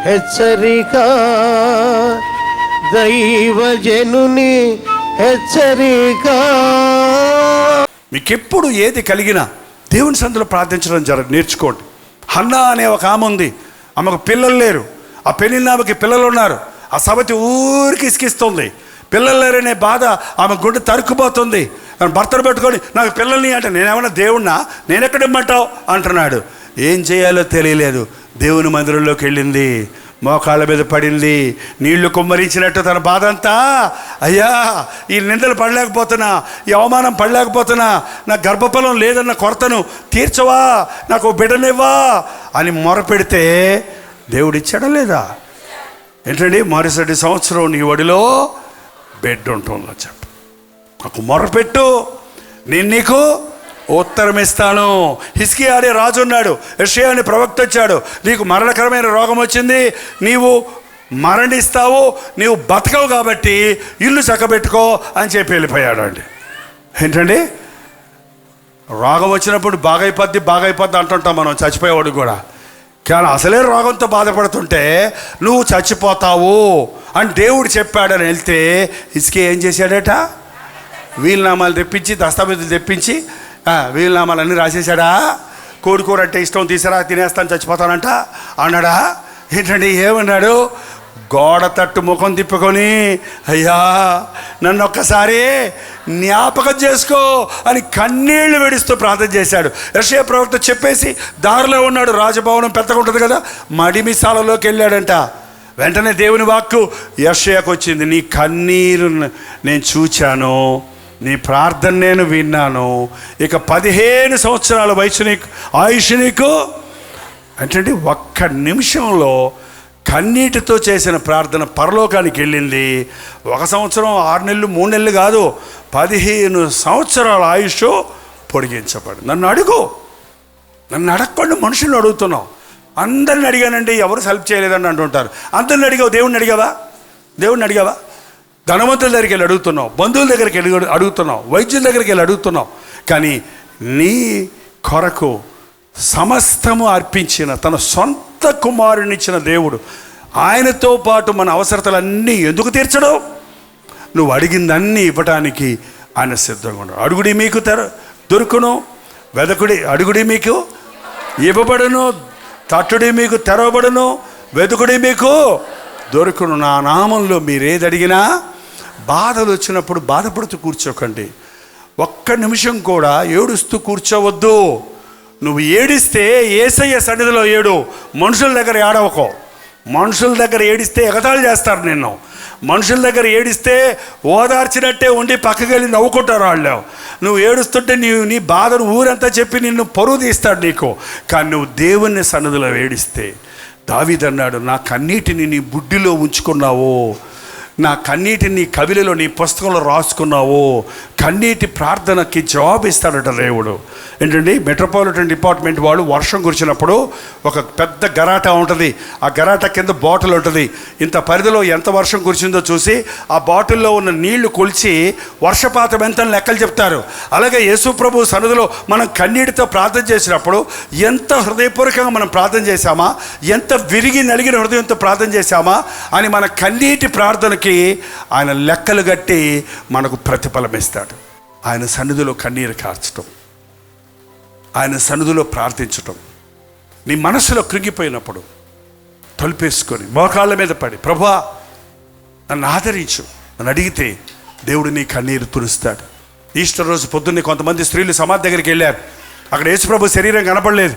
హెచ్చరిక, దైవజనుని హెచ్చరిక. మీకెప్పుడు ఏది కలిగినా దేవుని సన్నిధిలో ప్రార్థించడం నేర్చుకోండి. హన్నా అనే ఒక ఆమె ఉంది, ఆమెకు పిల్లలు లేరు. ఆ పెళ్ళిన ఆమెకి పిల్లలు ఉన్నారు. ఆ సవతి ఊరికి ఇసుకిస్తుంది. పిల్లలు లేరనే బాధ ఆమె గుండె తరుక్కుపోతుంది. భర్తను పెట్టుకొని నాకు పిల్లల్ని అంటే, నేనేమన్నా దేవుణ్ణా, నేనెక్కడ ఇమ్మంటావు అంటున్నాడు. ఏం చేయాలో తెలియలేదు. దేవుని మందిరంలోకి వెళ్ళింది, మోకాళ్ళ మీద పడింది, నీళ్లు కుమ్మరించినట్టు తన బాధ అంతా, అయ్యా ఈ నిందలు పడలేకపోతున్నా, ఈ అవమానం పడలేకపోతున్నా, నా గర్భఫలం లేదన్న కొరతను తీర్చవా, నాకు బిడ్డనివ్వా అని మొరపెడితే దేవుడు ఇచ్చాడా లేదా? ఏంటండి, మరుసటి సంవత్సరం నీ ఒడిలో బిడ్డ ఉంటుందని చెప్పు. నాకు మొరపెట్టు, నేను నీకు ఉత్తరం ఇస్తాను. హిజ్కియా అనే రాజు ఉన్నాడు, యెషయా అనే ప్రవక్త వచ్చాడు. నీకు మరణకరమైన రోగం వచ్చింది, నీవు మరణిస్తావు, నీవు బతకవు, కాబట్టి ఇల్లు చక్కబెట్టుకో అని చెప్పి వెళ్ళిపోయాడు అండి. ఏంటండి, రోగం వచ్చినప్పుడు బాగైపోద్ది అంటుంటాం మనం, చచ్చిపోయేవాడు కూడా. కానీ అసలే రోగంతో బాధపడుతుంటే నువ్వు చచ్చిపోతావు అని దేవుడు చెప్పాడని వెళ్తే హిజ్కియా ఏం చేశాడట? వీలునామాలు తెప్పించి, దస్తావేజులు తెప్పించి, వీలునామాలన్నీ రాసేసాడా. కోడికూర అంటే ఇష్టం, తీసారా, తినేస్తాను, చచ్చిపోతానంట అన్నాడా? ఏంటండి, ఏమన్నాడు? గోడ తట్టు ముఖం తిప్పుకొని, అయ్యా నన్ను ఒక్కసారి జ్ఞాపకం చేసుకో అని కన్నీళ్లు విడుస్తూ ప్రార్థన చేశాడు. యెషయా ప్రవక్త చెప్పేసి దారిలో ఉన్నాడు. రాజభవనం పెద్దగా ఉంటుంది కదా, మడిమిసాలలోకి వెళ్ళాడంట. వెంటనే దేవుని వాక్కు యెషయాకు వచ్చింది, నీ కన్నీరు నేను చూచాను, నీ ప్రార్థన నేను విన్నాను, ఇక 15 సంవత్సరాల ఆయుష్ నీకు. అంటే ఒక్క నిమిషంలో కన్నీటితో చేసిన ప్రార్థన పరలోకానికి వెళ్ళింది. 1 సంవత్సరం 6 నెలలు 3 నెలలు కాదు, 15 సంవత్సరాల ఆయుష్ పొడిగించబడి. నన్ను అడగకుండా మనుషులను అడుగుతున్నావు. అందరిని అడిగానండి, ఎవరు హెల్ప్ చేయలేదని అంటుంటారు. అందరిని అడిగావు, దేవుణ్ణి అడిగావా? ధనవంతుల దగ్గరికి వెళ్ళి అడుగుతున్నావు, బంధువుల దగ్గరికి వెళ్ళి అడుగుతున్నావు, వైద్యుల దగ్గరికి వెళ్ళి అడుగుతున్నావు. కానీ నీ కొరకు సమస్తము అర్పించిన తన సొంత కుమారునిచ్చిన దేవుడు, ఆయనతో పాటు మన అవసరతలన్నీ ఎందుకు తీర్చడం? నువ్వు అడిగిందన్నీ ఇవ్వటానికి ఆయన సిద్ధంగా ఉన్నాడు. అడుగుడి మీకు దొరుకును, అడుగుడి మీకు ఇవ్వబడును, తట్టుడి మీకు తెరవబడును, వెతుకుడి మీకు దొరుకును. నా నామంలో మీరేది అడిగినా. బాధలు వచ్చినప్పుడు బాధపడుతూ కూర్చోకండి. ఒక్క నిమిషం కూడా ఏడుస్తూ కూర్చోవద్దు. నువ్వు ఏడిస్తే యేసయ్య సన్నిధిలో ఏడు, మనుషుల దగ్గర ఏడవకో. మనుషుల దగ్గర ఏడిస్తే ఎగతాళి చేస్తారు నిన్ను. మనుషుల దగ్గర ఏడిస్తే ఓదార్చినట్టే ఉండి పక్కకి వెళ్ళి నవ్వుకుంటారు వాళ్ళు. నువ్వు ఏడుస్తుంటే నీ బాధను ఊరంతా చెప్పి నిన్ను పరువు తీస్తాడు నీకు. కానీ నువ్వు దేవుని సన్నిధిలో ఏడిస్తే, దావీదు అన్నాడు, నా కన్నీటిని నీ బుడ్డిలో ఉంచుకున్నావు, నా కన్నీటిని నీ కవిలలో, నీ పుస్తకంలో రాసుకున్నావు. కన్నీటి ప్రార్థనకి జవాబు ఇస్తాడట దేవుడు. ఏంటండి, మెట్రోపాలిటన్ డిపార్ట్మెంట్ వాళ్ళు వర్షం కురిచినప్పుడు ఒక పెద్ద గరాటా ఉంటుంది. ఆ గరాటా కింద బాటిల్ ఉంటుంది. ఇంత పరిధిలో ఎంత వర్షం కురిచిందో చూసి ఆ బాటిల్లో ఉన్న నీళ్లు కొలిచి వర్షపాతం ఎంత లెక్కలు చెప్తారు. అలాగే యేసు ప్రభు సన్నిధిలో మనం కన్నీటితో ప్రార్థన చేసినప్పుడు ఎంత హృదయపూర్వకంగా మనం ప్రార్థన చేశామా, ఎంత విరిగి నలిగిన హృదయంతో ప్రార్థన చేశామా అని మన కన్నీటి ప్రార్థనకి ఆయన లెక్కలు కట్టి మనకు ప్రతిఫలం ఇస్తాడు. ఆయన సన్నిధిలో కన్నీరు కార్చటం, ఆయన సన్నిధిలో ప్రార్థించటం. నీ మనసులో కృంగిపోయినప్పుడు తలుపేసుకొని మోకాళ్ళ మీద పడి, ప్రభువా నన్ను ఆదరించు అని అడిగితే దేవుడు నీ కన్నీరు తుడుస్తాడు. ఈస్టర్ రోజు పొద్దున్నే కొంతమంది స్త్రీలు సమాధి దగ్గరికి వెళ్ళారు. అక్కడ యేసుప్రభు శరీరం కనపడలేదు,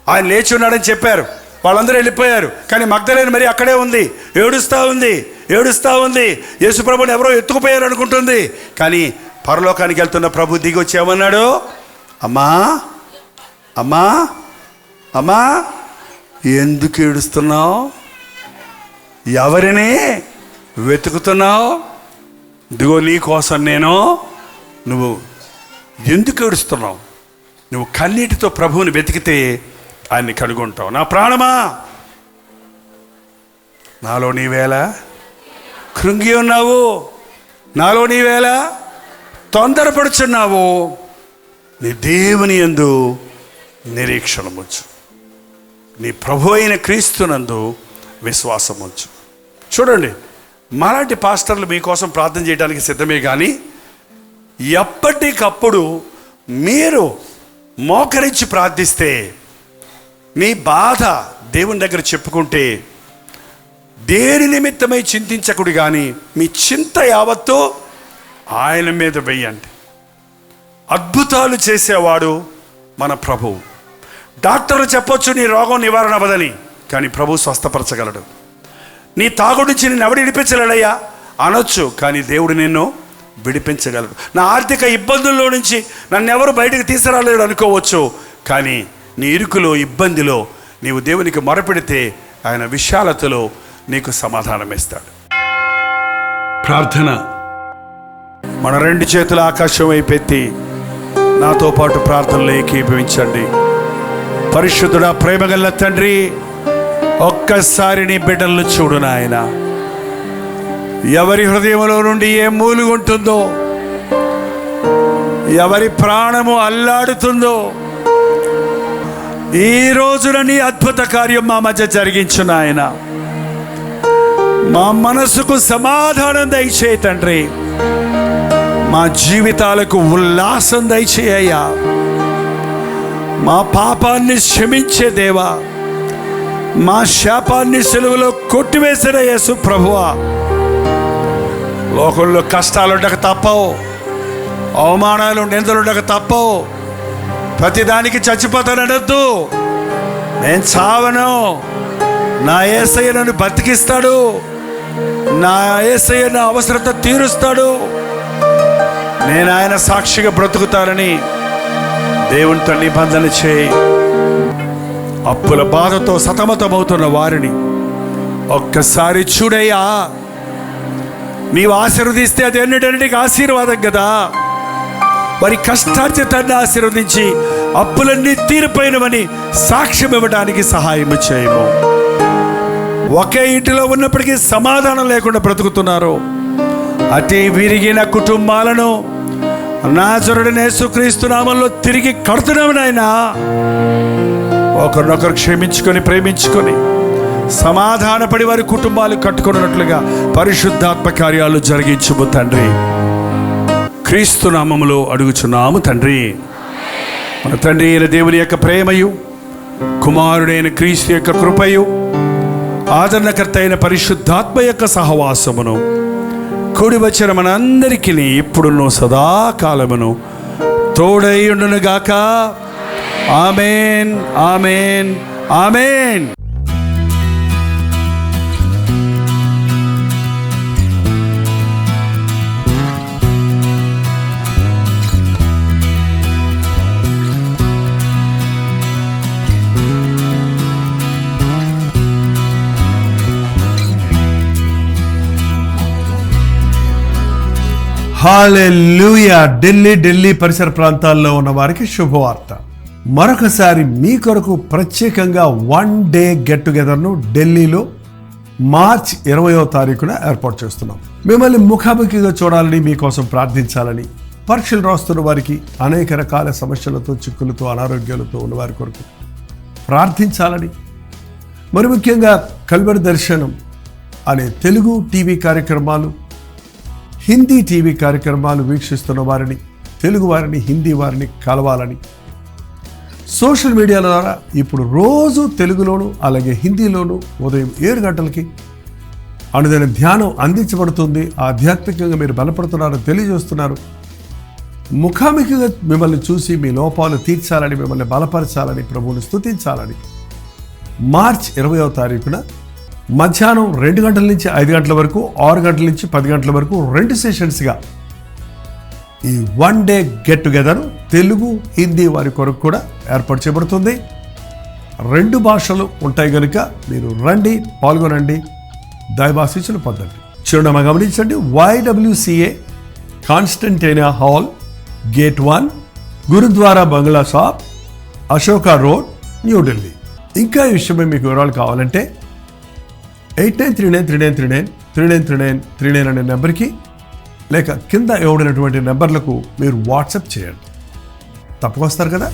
ఆయన లేచి ఉన్నాడని చెప్పారు. వాళ్ళందరూ వెళ్ళిపోయారు. కానీ మగ్దలేని మరి అక్కడే ఉంది, ఏడుస్తూ ఉంది. యేసుప్రభుని ఎవరో ఎత్తుకుపోయారు అనుకుంటుంది. కానీ పరలోకానికి వెళ్తున్న ప్రభు దిగి వచ్చి ఏమన్నాడు? అమ్మా ఎందుకు ఏడుస్తున్నావు? ఎవరిని వెతుకుతున్నావు? ఇదిగో నీ కోసం నేను. నువ్వు ఎందుకు ఏడుస్తున్నావు? నువ్వు కన్నీటితో ప్రభువుని వెతికితే ఆయన్ని కనుగొంటావు. నా ప్రాణమా, నాలో నీవేళ కృంగి ఉన్నావు, నాలో నీవేళ తొందరపడుచున్నావు, నీ దేవుని యందు నిరీక్షణ ఉంచు. నీ ప్రభు అయిన క్రీస్తునందు విశ్వాసం ఉంచు. చూడండి, మాలాంటి పాస్టర్లు మీకోసం ప్రార్థన చేయడానికి సిద్ధమే, కానీ ఎప్పటికప్పుడు మీరు మోకరించి ప్రార్థిస్తే, మీ బాధ దేవుని దగ్గర చెప్పుకుంటే, దేని నిమిత్తమై చింతించకుడు కానీ మీ చింత యావత్తు ఆయన మీద వెయ్యండి. అద్భుతాలు చేసేవాడు మన ప్రభువు. డాక్టర్లు చెప్పొచ్చు నీ రోగం నివారణ అవ్వదని, కానీ ప్రభు స్వస్థపరచగలడు. నీ తాగుడు నుంచి నిన్ను ఎవడు విడిపించలేడయ్యా అనొచ్చు, కానీ దేవుడు నిన్ను విడిపించగలడు. నా ఆర్థిక ఇబ్బందుల్లో నుంచి నన్ను ఎవరు బయటకు తీసుకురాలేడు అనుకోవచ్చు, కానీ నీ ఇరుకులో ఇబ్బందిలో నీవు దేవునికి మొరపెడితే ఆయన విశాలతలో నీకు సమాధానం ఇస్తాడు. ప్రార్థన. మన 2 చేతుల ఆకాశం వైపెత్తి నాతో పాటు ప్రార్థనలో ఏకీభవించండి. పరిశుద్ధుడా, ప్రేమగల తండ్రి, ఒక్కసారి నీ బిడ్డలను చూడు నాయన. ఎవరి హృదయంలో నుండి ఏ మూలుగుంటుందో, ఎవరి ప్రాణము అల్లాడుతుందో, ఈ రోజున నీ అద్భుత కార్యం మా మధ్య జరిగించు నాయన. మా మనసుకు సమాధానం దయచేయి తండ్రి. మా జీవితాలకు ఉల్లాసం దయచేయ్యా. మా పాపాన్ని క్షమించే దేవా, మా శాపాన్ని సిలువలో కొట్టివేసిన యేసు ప్రభువా, లోకంలో కష్టాలుండక తప్పవు, అవమానాలు నిందలుండక తప్పవు. ప్రతిదానికి చచ్చిపోతాననొద్దు. నేను చావను, నా యేసయ్య నన్ను బతికిస్తాడు, నా యేసయ్య నా అవసరత తీరుస్తాడు, నేను ఆయన సాక్షిగా బ్రతుకుతానని దేవునితో నిబంధన చేయి. అప్పుల బాధతో సతమతమవుతున్న వారిని ఒక్కసారి చూడయ్యా. నీవు ఆశీర్వదిస్తే అది ఎన్నిటన్నిటికి ఆశీర్వాదం కదా. వారి కష్టార్జితాన్ని ఆశీర్వదించి అప్పులన్నీ తీరిపోయినవని సాక్ష్యం ఇవ్వడానికి సహాయం చేయము. ఒకే ఇంటిలో ఉన్నప్పటికీ సమాధానం లేకుండా బ్రతుకుతున్నారు. అతి విరిగిన కుటుంబాలను నాజరుడైన యేసుక్రీస్తు నామములో తిరిగి కడుతున్నాము నాయనా. ఒకరినొకరు క్షమించుకొని ప్రేమించుకొని సమాధానపడి వారి కుటుంబాలు కట్టుకున్నట్లుగా పరిశుద్ధాత్మ కార్యాలు జరిగించుము తండ్రి. క్రీస్తు నామములో అడుగుచున్నాము తండ్రి. మన తండ్రి అయిన దేవుని యొక్క ప్రేమయు, కుమారుడైన క్రీస్తు యొక్క కృపయు, ఆదరణకర్త అయిన పరిశుద్ధాత్మ యొక్క సహవాసమును కూడి వచ్చిన మనందరికీ ఇప్పుడును సదాకాలమును తోడై ఉండునుగాక. ఆమేన్, ఆమేన్, ఆమేన్. హల్లెలూయా. ఢిల్లీ పరిసర ప్రాంతాల్లో ఉన్న వారికి శుభవార్త. మరొకసారి మీ కొరకు ప్రత్యేకంగా 1 డే గెట్ టుగెదర్ను ఢిల్లీలో మార్చి 20వ తారీఖున ఏర్పాటు చేస్తున్నాం. మిమ్మల్ని ముఖాముఖిగా చూడాలని, మీకోసం ప్రార్థించాలని, పరీక్షలు రాస్తున్న వారికి, అనేక రకాల సమస్యలతో, చిక్కులతో, అనారోగ్యాలతో ఉన్న వారి కొరకు ప్రార్థించాలని, మరి ముఖ్యంగా కల్వరి దర్శనం అనే తెలుగు టీవీ కార్యక్రమాలు, హిందీ టీవీ కార్యక్రమాలు వీక్షిస్తున్న వారిని, తెలుగు వారిని, హిందీ వారిని కలవాలని, సోషల్ మీడియా ద్వారా ఇప్పుడు రోజు తెలుగులోను అలాగే హిందీలోను ఉదయం 7 గంటలకి అనుదిన ధ్యానం అందించబడుతుంది. ఆధ్యాత్మికంగా మీరు బలపడుతున్నారని తెలియజేస్తున్నారు. ముఖాముఖిగా మిమ్మల్ని చూసి మీ లోపాలు తీర్చాలని, మిమ్మల్ని బలపరచాలని, ప్రభువుని స్తుతించాలని మార్చి 20వ తారీఖున మధ్యాహ్నం 2 గంటల నుంచి 5 గంటల వరకు, 6 గంటల నుంచి 10 గంటల వరకు 2 సెషన్స్గా ఈ 1 day get together Telugu, Hindi వారి కొరకు కూడా ఏర్పాటు చేయబడుతుంది. 2 భాషలు ఉంటాయి కనుక మీరు రండి, పాల్గొనండి, దైవాశీస్సులు పొందండి. చిరునామా గమనించండి. YWCA కాన్స్టంటైనా హాల్, గేట్ 1, గురుద్వారా బంగ్లా షాప్, అశోకా రోడ్, న్యూఢిల్లీ. ఇంకా ఈ విషయమై మీకు వివరాలు కావాలంటే 8939393939 అనే నెంబర్కి, లేక కింద ఇవ్వబడినటువంటి నెంబర్లకు మీరు వాట్సాప్ చేయండి. తప్పకొస్తారు కదా.